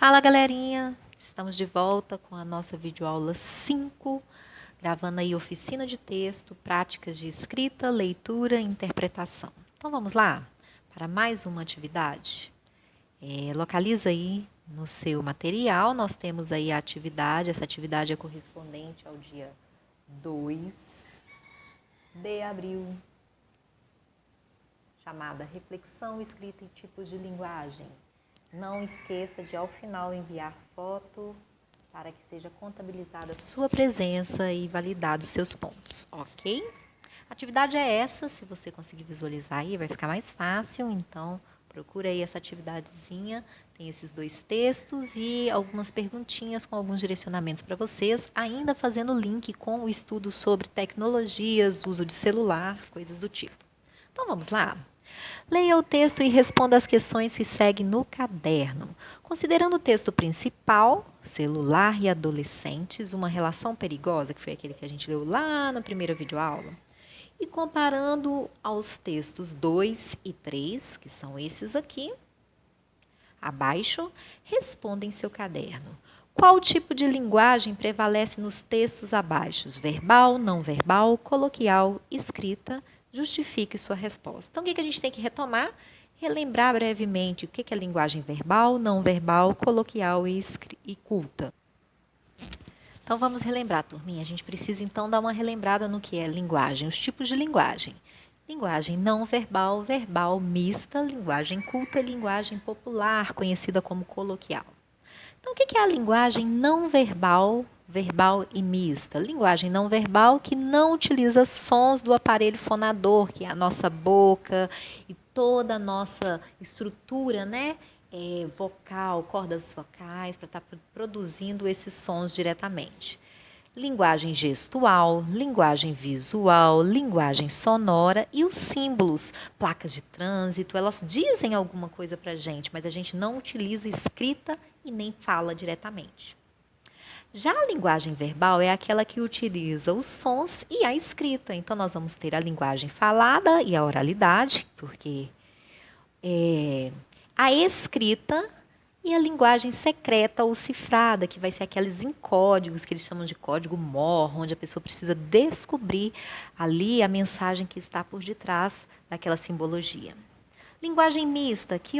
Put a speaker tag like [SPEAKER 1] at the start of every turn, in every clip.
[SPEAKER 1] Fala, galerinha! Estamos de volta com a nossa videoaula 5, gravando aí oficina de texto, práticas de escrita, leitura e interpretação. Então vamos lá para mais uma atividade. Localiza aí no seu material, nós temos aí a atividade, essa atividade é correspondente ao dia 2 de abril, chamada Reflexão, Escrita e Tipos de Linguagem. Não esqueça de, ao final, enviar foto para que seja contabilizada a sua presença e validados seus pontos, ok? A atividade é essa, se você conseguir visualizar aí, vai ficar mais fácil, então procura aí essa atividadezinha, tem esses dois textos e algumas perguntinhas com alguns direcionamentos para vocês, ainda fazendo link com o estudo sobre tecnologias, uso de celular, coisas do tipo. Então vamos lá? Leia o texto e responda as questões que seguem no caderno. Considerando o texto principal, celular e adolescentes, uma relação perigosa, que foi aquele que a gente leu lá na primeira videoaula, e comparando aos textos 2 e 3, que são esses aqui, abaixo, responda em seu caderno. Qual tipo de linguagem prevalece nos textos abaixo? Verbal, não verbal, coloquial, escrita? Justifique sua resposta. Então, o que a gente tem que retomar? Relembrar brevemente o que é linguagem verbal, não verbal, coloquial e culta. Então, vamos relembrar, turminha. A gente precisa, então, dar uma relembrada no que é linguagem, os tipos de linguagem. Linguagem não verbal, verbal mista, linguagem culta e linguagem popular, conhecida como coloquial. Então, o que é a linguagem não verbal, verbal e mista? Linguagem não verbal que não utiliza sons do aparelho fonador, que é a nossa boca e toda a nossa estrutura, né? Vocal, cordas vocais, para estar produzindo esses sons diretamente. Linguagem gestual, linguagem visual, linguagem sonora e os símbolos, placas de trânsito, elas dizem alguma coisa para a gente, mas a gente não utiliza escrita e nem fala diretamente. Já a linguagem verbal é aquela que utiliza os sons e a escrita. Então, nós vamos ter a linguagem falada e a oralidade, porque a escrita e a linguagem secreta ou cifrada, que vai ser aqueles em códigos que eles chamam de código Morse, onde a pessoa precisa descobrir ali a mensagem que está por detrás daquela simbologia. Linguagem mista, que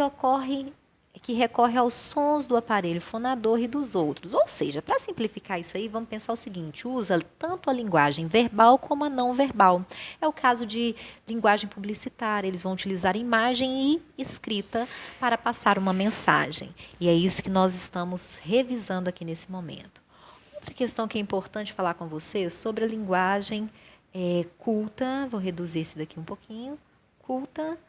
[SPEAKER 1] recorre aos sons do aparelho fonador e dos outros. Ou seja, para simplificar isso aí, vamos pensar o seguinte, usa tanto a linguagem verbal como a não verbal. É o caso de linguagem publicitária, eles vão utilizar imagem e escrita para passar uma mensagem. E é isso que nós estamos revisando aqui nesse momento. Outra questão que é importante falar com vocês sobre a linguagem culta, vou reduzir esse daqui um pouquinho, culta,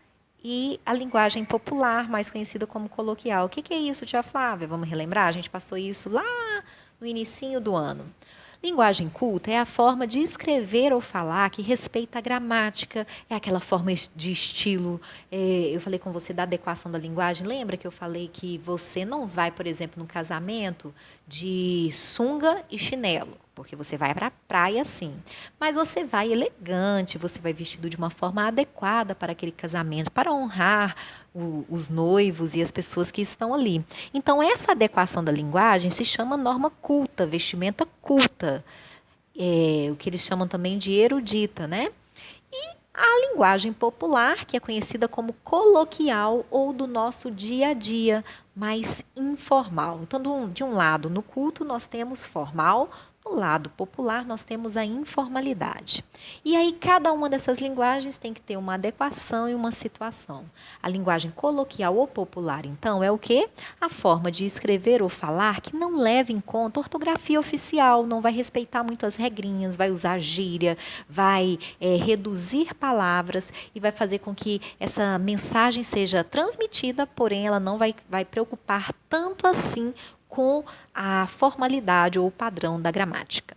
[SPEAKER 1] e a linguagem popular, mais conhecida como coloquial. O que é isso, tia Flávia? Vamos relembrar? A gente passou isso lá no inicinho do ano. Linguagem culta é a forma de escrever ou falar que respeita a gramática, é aquela forma de estilo. Eu falei com você da adequação da linguagem. Lembra que eu falei que você não vai, por exemplo, no casamento de sunga e chinelo, porque você vai para a praia sim. Mas você vai elegante, você vai vestido de uma forma adequada para aquele casamento, para honrar os noivos e as pessoas que estão ali. Então, essa adequação da linguagem se chama norma culta, vestimenta culta, o que eles chamam também de erudita, né? E a linguagem popular, que é conhecida como coloquial ou do nosso dia a dia, mais informal. Então, de um lado, no culto, nós temos formal, no lado popular, nós temos a informalidade. E aí, cada uma dessas linguagens tem que ter uma adequação e uma situação. A linguagem coloquial ou popular, então, é o quê? A forma de escrever ou falar que não leva em conta ortografia oficial, não vai respeitar muito as regrinhas, vai usar gíria, vai reduzir palavras e vai fazer com que essa mensagem seja transmitida, porém ela não vai preocupar tanto assim com a formalidade ou o padrão da gramática.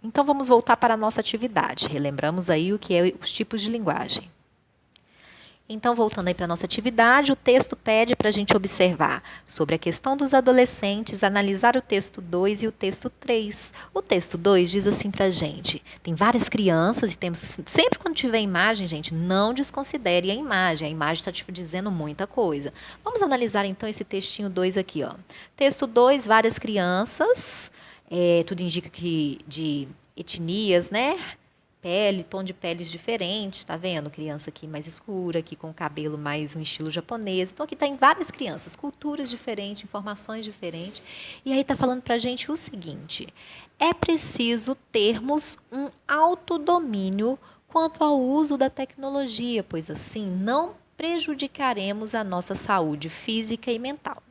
[SPEAKER 1] Então, vamos voltar para a nossa atividade. Relembramos aí o que é os tipos de linguagem. Então, voltando aí para a nossa atividade, o texto pede para a gente observar sobre a questão dos adolescentes, analisar o texto 2 e o texto 3. O texto 2 diz assim para a gente, tem várias crianças e temos, sempre quando tiver imagem, gente, não desconsidere a imagem está tipo, dizendo muita coisa. Vamos analisar então esse textinho 2 aqui, ó. Texto 2, várias crianças, tudo indica que de etnias, né? Pele, tom de peles diferentes, tá vendo? Criança aqui mais escura, aqui com cabelo mais um estilo japonês. Então aqui tem várias crianças, culturas diferentes, informações diferentes. E aí tá falando pra gente o seguinte: é preciso termos um autodomínio quanto ao uso da tecnologia, pois assim não prejudicaremos a nossa saúde física e mental.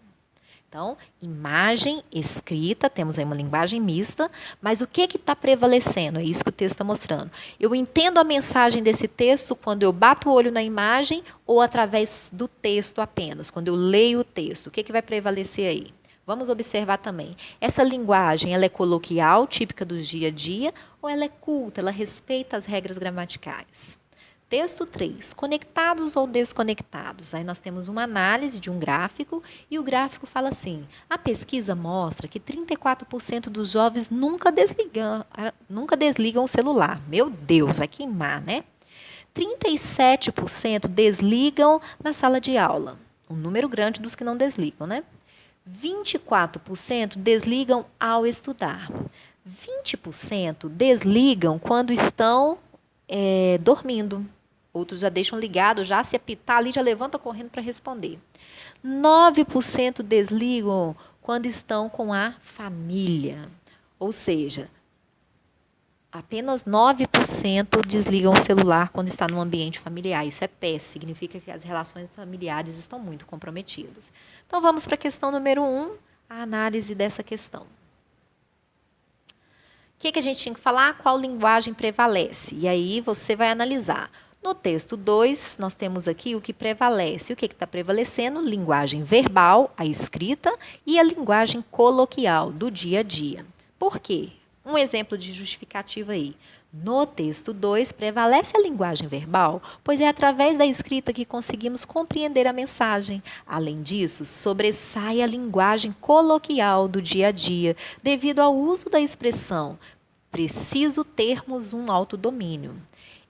[SPEAKER 1] Então, imagem, escrita, temos aí uma linguagem mista, mas o que está prevalecendo? É isso que o texto está mostrando. Eu entendo a mensagem desse texto quando eu bato o olho na imagem ou através do texto apenas, quando eu leio o texto. O que vai prevalecer aí? Vamos observar também. Essa linguagem, ela é coloquial, típica do dia a dia, ou ela é culta, ela respeita as regras gramaticais? Texto 3, conectados ou desconectados. Aí nós temos uma análise de um gráfico e o gráfico fala assim, a pesquisa mostra que 34% dos jovens nunca desligam o celular. Meu Deus, vai queimar, né? 37% desligam na sala de aula. Um número grande dos que não desligam, né? 24% desligam ao estudar. 20% desligam quando estão dormindo. Outros já deixam ligado, já se apitar ali, já levanta correndo para responder. 9% desligam quando estão com a família. Ou seja, apenas 9% desligam o celular quando está no ambiente familiar. Isso é péssimo, significa que as relações familiares estão muito comprometidas. Então, vamos para a questão número 1, a análise dessa questão. O que a gente tinha que falar? Qual linguagem prevalece? E aí você vai analisar. No texto 2, nós temos aqui o que prevalece. O que está prevalecendo? Linguagem verbal, a escrita, e a linguagem coloquial, do dia a dia. Por quê? Um exemplo de justificativa aí. No texto 2, prevalece a linguagem verbal, pois é através da escrita que conseguimos compreender a mensagem. Além disso, sobressai a linguagem coloquial do dia a dia, devido ao uso da expressão preciso termos um autodomínio.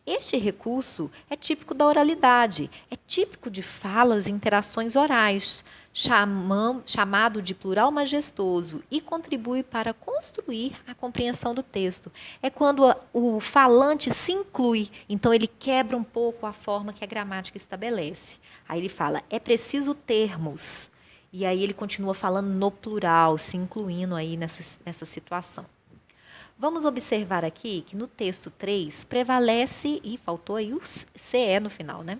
[SPEAKER 1] Este recurso é típico da oralidade, é típico de falas e interações orais, chamado de plural majestoso e contribui para construir a compreensão do texto. É quando o falante se inclui, então ele quebra um pouco a forma que a gramática estabelece. Aí ele fala, é preciso termos, e aí ele continua falando no plural, se incluindo aí nessa situação. Vamos observar aqui que no texto 3 prevalece, e faltou aí o CE no final, né?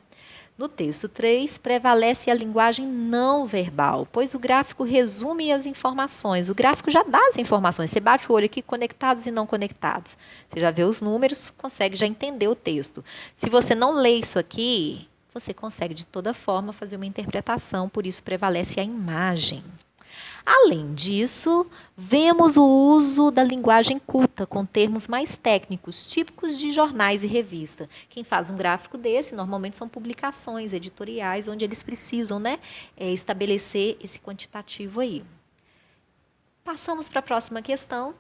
[SPEAKER 1] No texto 3 prevalece a linguagem não verbal, pois o gráfico resume as informações. O gráfico já dá as informações. Você bate o olho aqui, conectados e não conectados. Você já vê os números, consegue já entender o texto. Se você não lê isso aqui, você consegue de toda forma fazer uma interpretação, por isso prevalece a imagem. Além disso, vemos o uso da linguagem culta, com termos mais técnicos, típicos de jornais e revista. Quem faz um gráfico desse, normalmente são publicações editoriais, onde eles precisam, estabelecer esse quantitativo aí. Passamos para a próxima questão.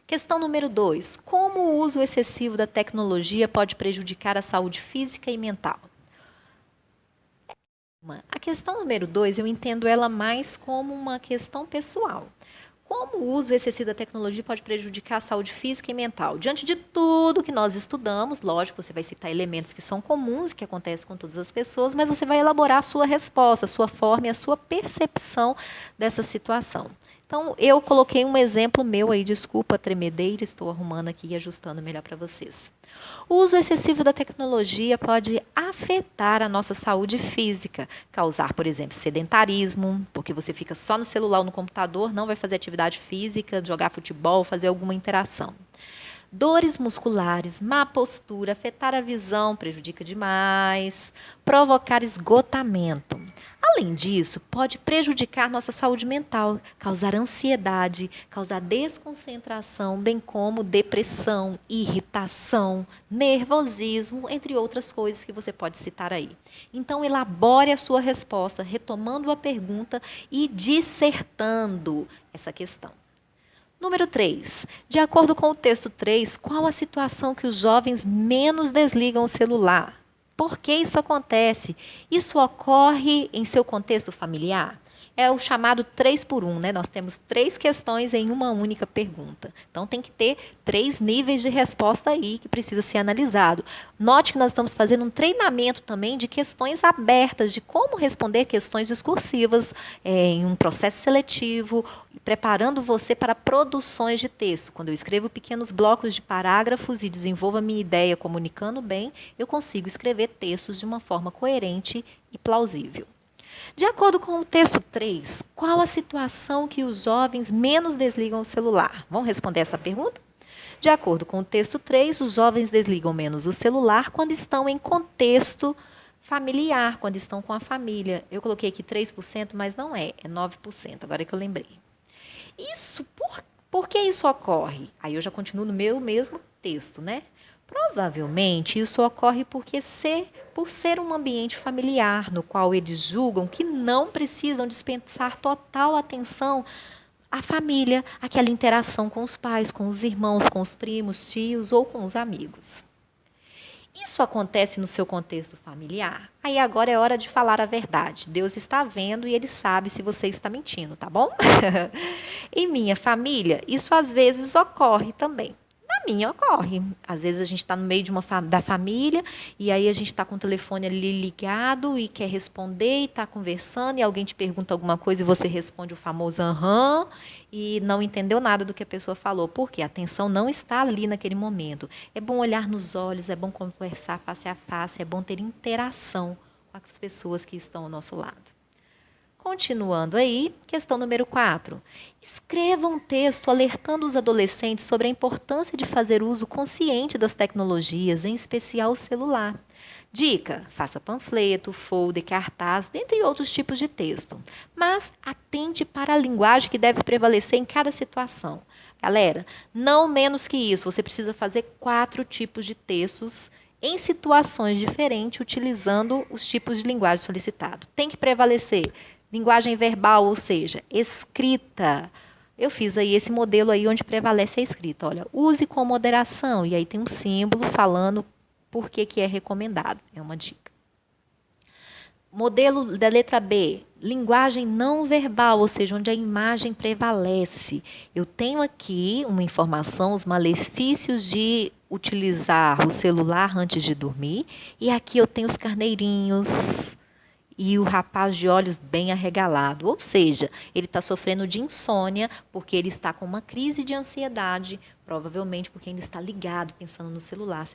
[SPEAKER 1] Questão número 2. Como o uso excessivo da tecnologia pode prejudicar a saúde física e mental? A questão número 2, eu entendo ela mais como uma questão pessoal. Como o uso excessivo da tecnologia pode prejudicar a saúde física e mental? Diante de tudo que nós estudamos, lógico, você vai citar elementos que são comuns e que acontecem com todas as pessoas, mas você vai elaborar a sua resposta, a sua forma e a sua percepção dessa situação. Então, eu coloquei um exemplo meu aí, desculpa a tremedeira, estou arrumando aqui e ajustando melhor para vocês. O uso excessivo da tecnologia pode afetar a nossa saúde física, causar, por exemplo, sedentarismo, porque você fica só no celular ou no computador, não vai fazer atividade física, jogar futebol, fazer alguma interação. Dores musculares, má postura, afetar a visão, prejudica demais, provocar esgotamento. Além disso, pode prejudicar nossa saúde mental, causar ansiedade, causar desconcentração, bem como depressão, irritação, nervosismo, entre outras coisas que você pode citar aí. Então, elabore a sua resposta, retomando a pergunta e dissertando essa questão. Número 3. De acordo com o texto 3, qual a situação que os jovens menos desligam o celular? Por que isso acontece? Isso ocorre em seu contexto familiar? É o chamado 3 por 1, né? Nós temos 3 questões em uma única pergunta. Então, tem que ter 3 níveis de resposta aí que precisa ser analisado. Note que nós estamos fazendo um treinamento também de questões abertas, de como responder questões discursivas em um processo seletivo, preparando você para produções de texto. Quando eu escrevo pequenos blocos de parágrafos e desenvolvo a minha ideia comunicando bem, eu consigo escrever textos de uma forma coerente e plausível. De acordo com o texto 3, qual a situação que os jovens menos desligam o celular? Vamos responder essa pergunta? De acordo com o texto 3, os jovens desligam menos o celular quando estão em contexto familiar, quando estão com a família. Eu coloquei aqui 3%, mas não é 9%, agora é que eu lembrei. Por que isso ocorre? Aí eu já continuo no meu mesmo texto, né? Provavelmente isso ocorre por ser um ambiente familiar, no qual eles julgam que não precisam dispensar total atenção à família, aquela interação com os pais, com os irmãos, com os primos, tios ou com os amigos. Isso acontece no seu contexto familiar? Aí agora é hora de falar a verdade. Deus está vendo e Ele sabe se você está mentindo, tá bom? Em minha família, isso às vezes ocorre também. Na minha ocorre. Às vezes a gente está no meio da família e aí a gente está com o telefone ali ligado e quer responder e está conversando e alguém te pergunta alguma coisa e você responde o famoso aham e não entendeu nada do que a pessoa falou. Por quê? A atenção não está ali naquele momento. É bom olhar nos olhos, é bom conversar face a face, é bom ter interação com as pessoas que estão ao nosso lado. Continuando aí, questão número 4. Escreva um texto alertando os adolescentes sobre a importância de fazer uso consciente das tecnologias, em especial o celular. Dica: faça panfleto, folder, cartaz, dentre outros tipos de texto. Mas atente para a linguagem que deve prevalecer em cada situação. Galera, não menos que isso, você precisa fazer 4 tipos de textos em situações diferentes, utilizando os tipos de linguagem solicitado. Tem que prevalecer linguagem verbal, ou seja, escrita. Eu fiz aí esse modelo aí onde prevalece a escrita. Olha, use com moderação. E aí tem um símbolo falando por que é recomendado. É uma dica. Modelo da letra B, linguagem não verbal, ou seja, onde a imagem prevalece. Eu tenho aqui uma informação, os malefícios de utilizar o celular antes de dormir. E aqui eu tenho os carneirinhos e o rapaz de olhos bem arregalado, ou seja, ele está sofrendo de insônia porque ele está com uma crise de ansiedade, provavelmente porque ainda está ligado, pensando no celular.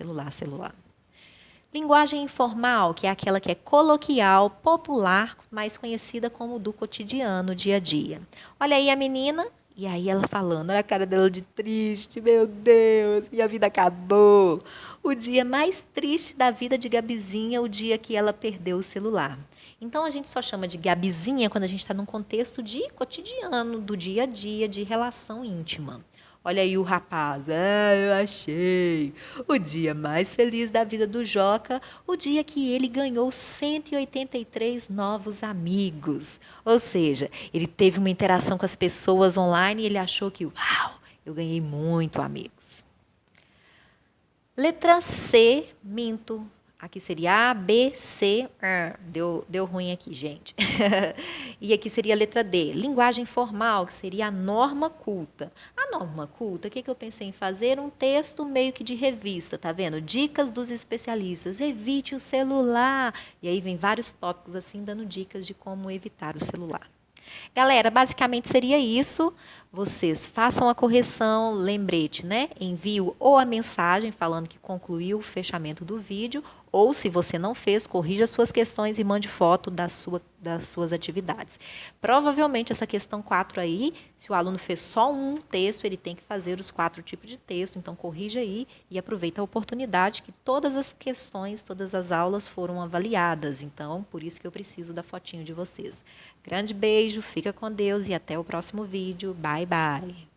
[SPEAKER 1] Linguagem informal, que é aquela que é coloquial, popular, mais conhecida como do cotidiano, dia a dia. Olha aí a menina, e aí ela falando, olha a cara dela de triste, meu Deus, minha vida acabou. O dia mais triste da vida de Gabizinha, o dia que ela perdeu o celular. Então, a gente só chama de Gabizinha quando a gente está num contexto de cotidiano, do dia a dia, de relação íntima. Olha aí o rapaz, eu achei o dia mais feliz da vida do Joca, o dia que ele ganhou 183 novos amigos. Ou seja, ele teve uma interação com as pessoas online e ele achou que, uau, eu ganhei muito amigos. Letra C, minto. Aqui seria A, B, C, deu ruim aqui, gente. E aqui seria a letra D, linguagem formal, que seria a norma culta. A norma culta, o que eu pensei em fazer? Um texto meio que de revista, tá vendo? Dicas dos especialistas, evite o celular. E aí vem vários tópicos assim, dando dicas de como evitar o celular. Galera, basicamente seria isso. vocês façam a correção, lembrete, né? Envio ou a mensagem falando que concluiu o fechamento do vídeo, ou se você não fez, corrija suas questões e mande foto das suas atividades. Provavelmente essa questão 4 aí, se o aluno fez só um texto, ele tem que fazer os 4 tipos de texto, então corrija aí e aproveita a oportunidade que todas as questões, todas as aulas foram avaliadas, então por isso que eu preciso da fotinho de vocês. Grande beijo, fica com Deus e até o próximo vídeo. Bye, bye!